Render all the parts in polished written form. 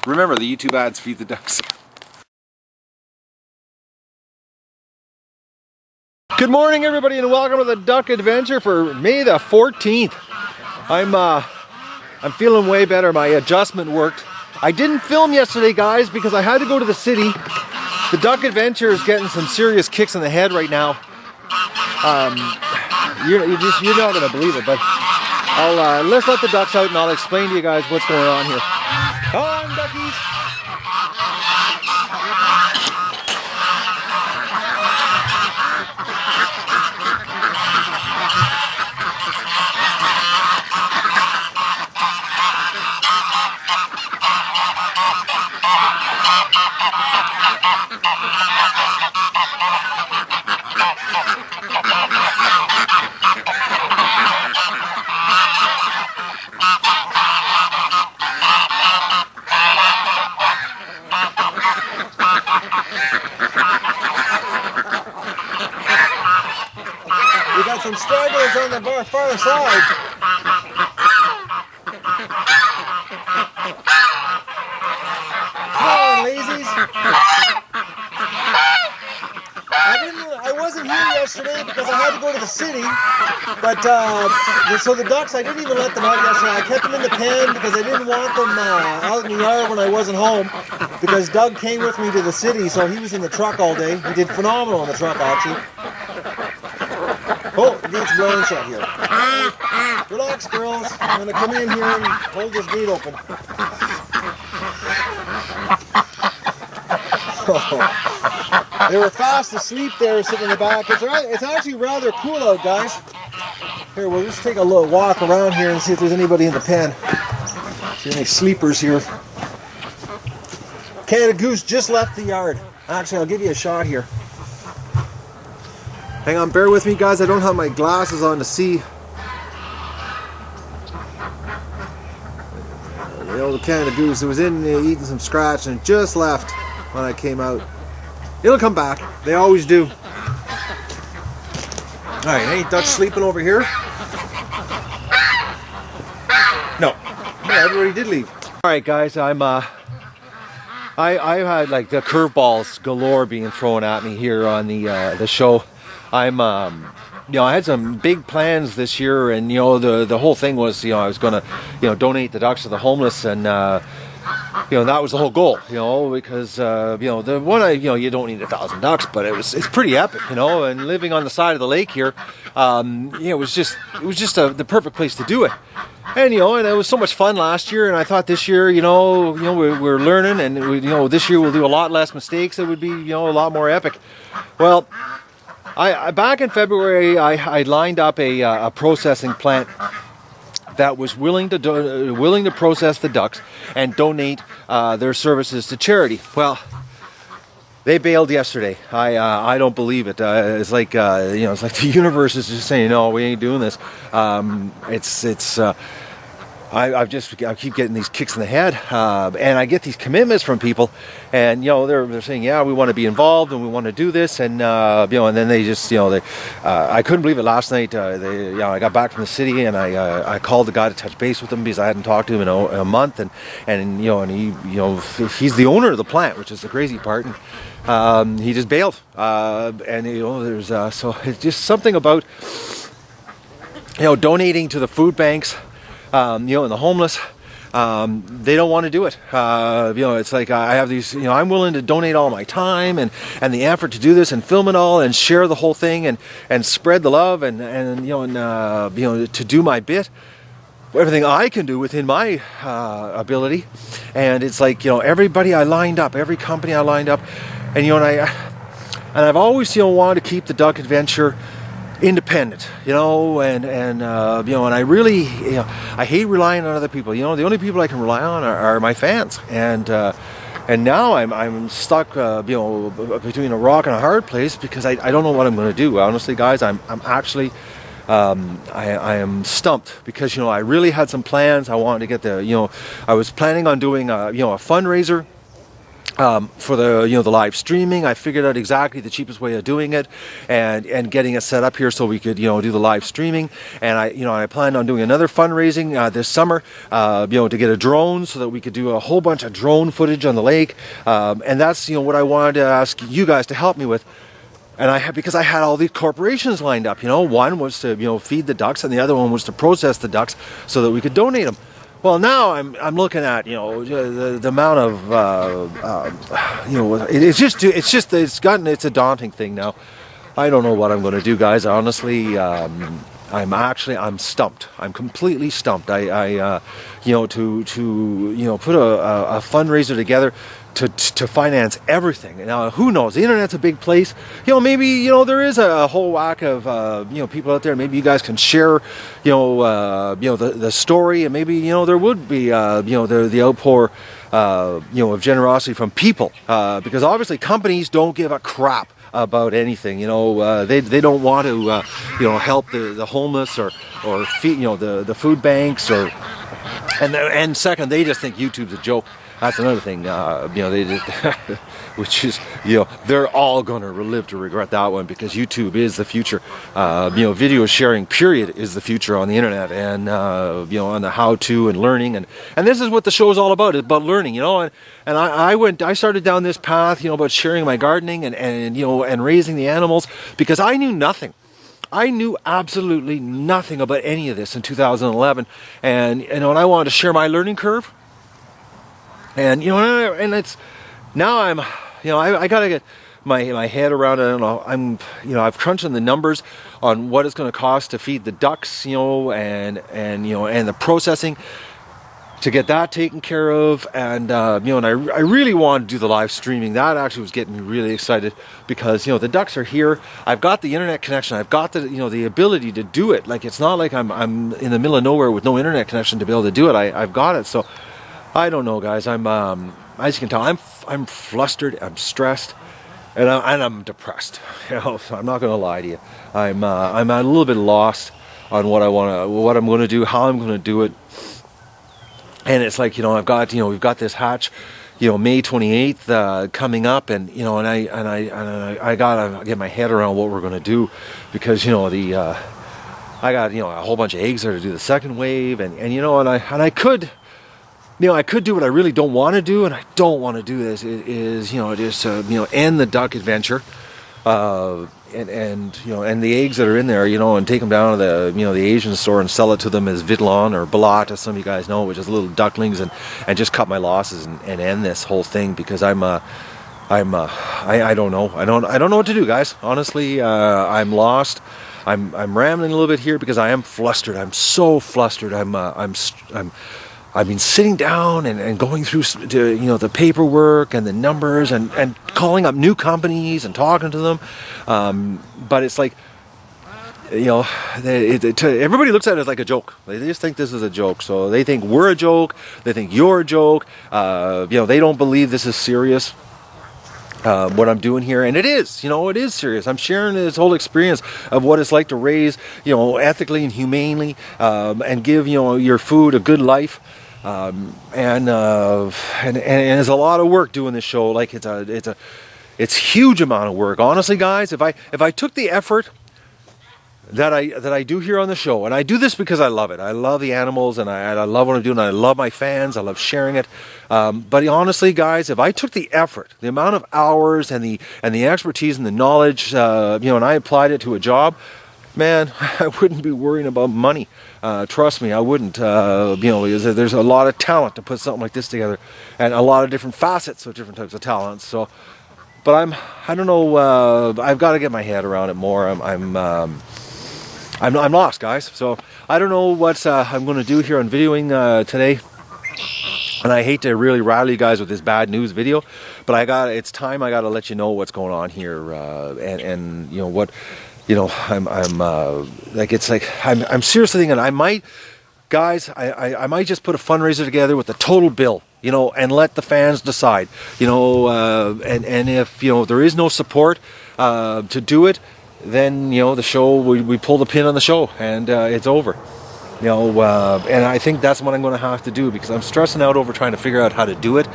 Remember, the YouTube ads feed the ducks. Good morning, everybody, and welcome to the duck adventure for May the 14th. I'm feeling way better. My adjustment worked. I didn't film yesterday, guys, because I had to go to the city. The duck adventure is getting some serious kicks in the head right now. You're not gonna believe it, but let's let the ducks out and I'll explain to you guys what's going on here. Come on, duckies! We got some stragglers on the far side. Come on, lazies. I wasn't here yesterday because I had to go to the city, but so the ducks, I didn't even let them out yesterday. I kept them in the pen because I didn't want them out in the yard when I wasn't home, because Doug came with me to the city, so he was in the truck all day. He did phenomenal in the truck, actually. Oh, it needs blowing shut here. Relax, girls. I'm going to come in here and hold this gate open. They were fast asleep there, sitting in the back. It's actually rather cool out, guys. Here, we'll just take a little walk around here and see if there's anybody in the pen. See any sleepers here. Canada Goose just left the yard. Actually, I'll give you a shot here. Hang on, bear with me, guys. I don't have my glasses on to see. The old Canada Goose, it was in eating some scratch and it just left when I came out. It'll come back. They always do. Alright, any ducks sleeping over here? No. Yeah, everybody did leave. Alright, guys, I had like the curveballs galore being thrown at me here on the show. I had some big plans this year, and the whole thing was, I was gonna, donate the ducks to the homeless, and that was the whole goal, because the one you don't need 1,000 ducks, but it's pretty epic, and living on the side of the lake here, it was just the perfect place to do it. And and it was so much fun last year, and I thought this year, we're learning, and this year we'll do a lot less mistakes. It would be a lot more epic. Well, I back in February, I lined up a processing plant that was willing to process the ducks and donate their services to charity. Well, they bailed yesterday. I don't believe it. It's like it's like the universe is just saying, no, we ain't doing this. I keep getting these kicks in the head, and I get these commitments from people, and they're saying, yeah, we want to be involved and we want to do this, and and then they just I couldn't believe it last night. I got back from the city and I called the guy to touch base with him because I hadn't talked to him in a month, and he he's the owner of the plant, which is the crazy part, and he just bailed, and there's so it's just something about donating to the food banks. And the homeless, they don't want to do it. It's like I have these, I'm willing to donate all my time and the effort to do this and film it all and share the whole thing and spread the love and to do my bit, everything I can do within my ability. And it's like, everybody I lined up, every company I lined up, and I've always wanted to keep the duck adventure independent, and I really, I hate relying on other people. The only people I can rely on are my fans, and now I'm stuck, between a rock and a hard place because I don't know what I'm going to do. Honestly, guys, I'm actually, I am stumped because I really had some plans. I wanted to get I was planning on doing a fundraiser for the the live streaming. I figured out exactly the cheapest way of doing it, and getting it set up here so we could do the live streaming. And I planned on doing another fundraising this summer, to get a drone so that we could do a whole bunch of drone footage on the lake. And that's what I wanted to ask you guys to help me with. And because I had all these corporations lined up. One was to feed the ducks, and the other one was to process the ducks so that we could donate them. Well, now I'm looking at the amount of it's a daunting thing now. I don't know what I'm going to do, guys. Honestly, I'm stumped. I'm completely stumped. To put a fundraiser together to finance everything. Now, who knows? The internet's a big place. Maybe there is a whole whack of people out there. Maybe you guys can share the story, and maybe there would be the outpour of generosity from people, because obviously companies don't give a crap about anything. They don't want to help the homeless or feed the food banks, and second, they just think YouTube's a joke. That's another thing, they just, which is, they're all going to live to regret that one, because YouTube is the future. Video sharing, period, is the future on the internet, and, on the how-to and learning. And this is what the show is all about. It's about learning, and I started down this path, about sharing my gardening and raising the animals, because I knew nothing. I knew absolutely nothing about any of this in 2011. And I wanted to share my learning curve. And and it's now I gotta get my head around it. I've crunched the numbers on what it's going to cost to feed the ducks, and the processing to get that taken care of, and and I really want to do the live streaming. That actually was getting me really excited, because the ducks are here. I've got the internet connection. I've got the the ability to do it. Like, it's not like I'm in the middle of nowhere with no internet connection to be able to do it. I've got it. So I don't know, guys. As you can tell, I'm flustered. I'm stressed, and I'm depressed. So I'm not going to lie to you. I'm a little bit lost on what I'm going to do, how I'm going to do it. And it's like, we've got this hatch, May 28th coming up, and I gotta get my head around what we're going to do, because I got a whole bunch of eggs there to do the second wave, and I could. I could do what I really don't want to do, and I don't want to do this is just end the duck adventure, and the eggs that are in there, and take them down to the Asian store and sell it to them as Vidlon or Balat, as some of you guys know, which is little ducklings, and just cut my losses and end this whole thing, because I don't know. I don't know what to do, guys. Honestly, I'm lost. I'm rambling a little bit here because I am flustered. I'm so flustered. I've been sitting down and going through the paperwork and the numbers and calling up new companies and talking to them, but it's like, everybody looks at it as like a joke. They just think this is a joke. So they think we're a joke. They think you're a joke. They don't believe this is serious. What I'm doing here, and it is, it is serious. I'm sharing this whole experience of what it's like to raise, ethically and humanely, and give, your food a good life. And there's a lot of work doing this show. Like, it's huge amount of work. Honestly, guys, if I took the effort that I do here on the show, and I do this because I love it. I love the animals, and I love what I'm doing. I love my fans. I love sharing it. But honestly, guys, if I took the effort, the amount of hours and the expertise and the knowledge, and I applied it to a job, man, I wouldn't be worrying about money. Trust me, I wouldn't. There's a lot of talent to put something like this together, and a lot of different facets of different types of talents. So, but I don't know. I've got to get my head around it more. I'm lost, guys. So I don't know what I'm going to do here on videoing today. And I hate to really rattle you guys with this bad news video, but it's time I got to let you know what's going on here, and what. I'm seriously thinking I might just put a fundraiser together with the total bill, and let the fans decide, and if, there is no support to do it, then, the show, we pull the pin on the show, and it's over. And I think that's what I'm going to have to do, because I'm stressing out over trying to figure out how to do it.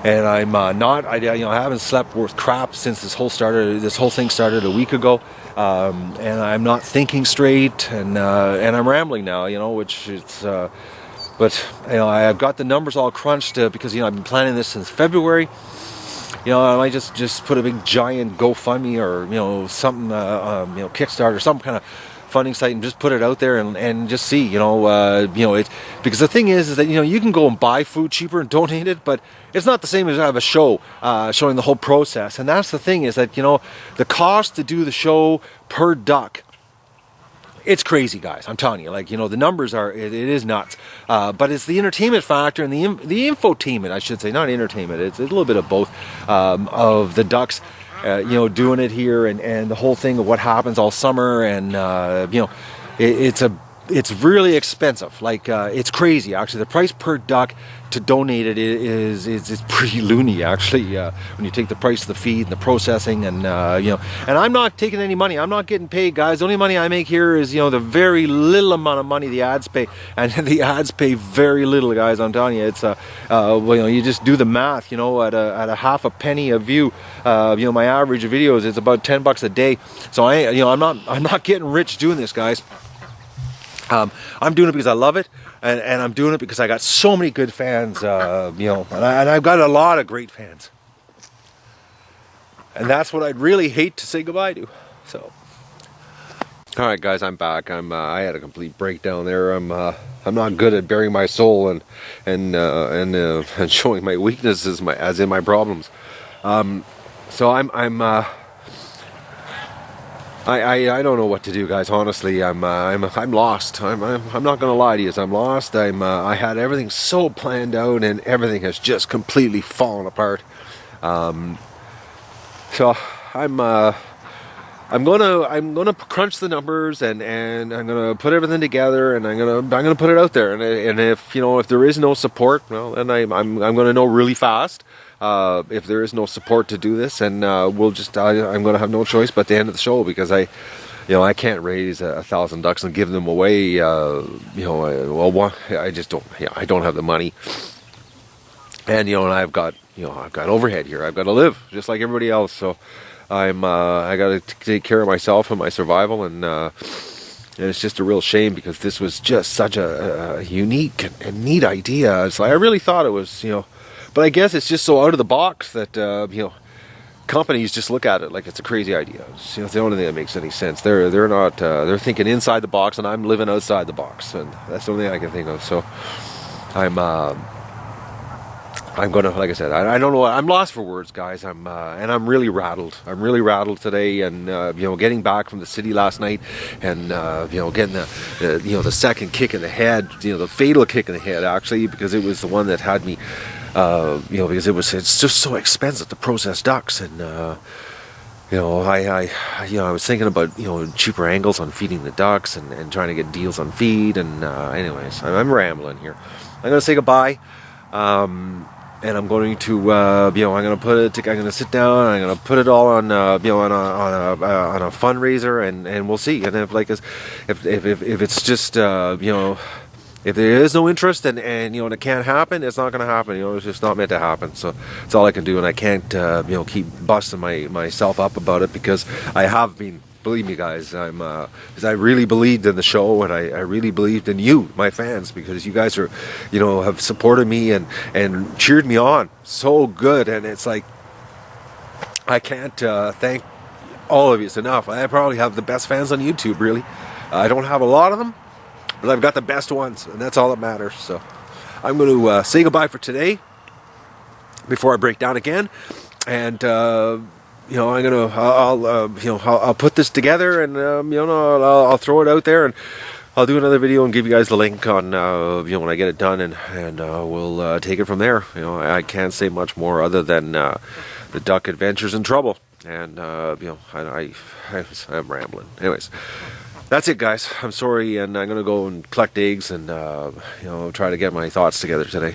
and I'm not. I haven't slept worth crap since this whole thing started a week ago, and I'm not thinking straight, and I'm rambling now. Which it's. But I've got the numbers all crunched because I've been planning this since February. I might just put a big giant GoFundMe or something, Kickstarter, some kind of funding site, and just put it out there and just see, it, because the thing is that you can go and buy food cheaper and donate it, but it's not the same as have a show showing the whole process. And that's the thing is that the cost to do the show per duck, it's crazy, guys. I'm telling you, the numbers are, it is nuts. But it's the entertainment factor and the infotainment, I should say, not entertainment. It's a little bit of both, of the ducks, doing it here and the whole thing of what happens all summer. And, it's really expensive. It's crazy, actually. The price per duck to donate it is pretty loony, actually, when you take the price of the feed and the processing and and I'm not taking any money. I'm not getting paid, guys. The only money I make here is the very little amount of money the ads pay, and the ads pay very little, guys. I'm telling you, it's you just do the math, at a half a penny a view. My average of videos is about $10 a day, so I'm not getting rich doing this, guys. I'm doing it because I love it, and I'm doing it because I got so many good fans, and I've got a lot of great fans, and that's what I'd really hate to say goodbye to. So, all right, guys, I'm back. I had a complete breakdown there. I'm not good at bearing my soul and showing my weaknesses, as in my problems. So I don't know what to do, guys. Honestly, I'm lost. I'm not gonna lie to you. I'm lost. I had everything so planned out, and everything has just completely fallen apart. So I'm gonna crunch the numbers, and I'm gonna put everything together, and I'm gonna put it out there. And if there is no support, well, then I'm gonna know really fast. If there is no support to do this, and I'm going to have no choice but to end the show, because I can't raise 1,000 ducks and give them away. I just don't. I don't have the money, and and I've got overhead here. I've got to live just like everybody else. So I got to take care of myself and my survival, and it's just a real shame, because this was just such a unique and neat idea. It's I really thought it was But I guess it's just so out of the box that companies just look at it like it's a crazy idea. It's the only thing that makes any sense. They're not they're thinking inside the box, and I'm living outside the box, and that's the only thing I can think of. So I'm gonna, like I said, I don't know. I'm lost for words, guys. And I'm really rattled. I'm really rattled today, and getting back from the city last night, and getting the second kick in the head, the fatal kick in the head, actually, because it was the one that had me. Because it's just so expensive to process ducks, and I was thinking about cheaper angles on feeding the ducks, and trying to get deals on feed, and anyways, I'm rambling here. I'm gonna say goodbye, and I'm going to I'm gonna sit down, and I'm gonna put it all on on a fundraiser, and we'll see. And if it's just if there is no interest, and it can't happen, it's not going to happen. It's just not meant to happen. So that's all I can do, and I can't keep busting myself up about it, because I have been. Believe me, guys, because I really believed in the show, and I really believed in you, my fans, because you guys are, have supported me and cheered me on so good, and it's like I can't thank all of you enough. I probably have the best fans on YouTube. Really, I don't have a lot of them, but I've got the best ones, and that's all that matters. So I'm going to say goodbye for today before I break down again, and I'll put this together, and I'll throw it out there, and I'll do another video and give you guys the link on when I get it done, and we'll take it from there. I can't say much more other than the duck adventures in trouble, and I'm rambling. Anyways. That's it, guys. I'm sorry, and I'm going to go and collect eggs, and try to get my thoughts together today.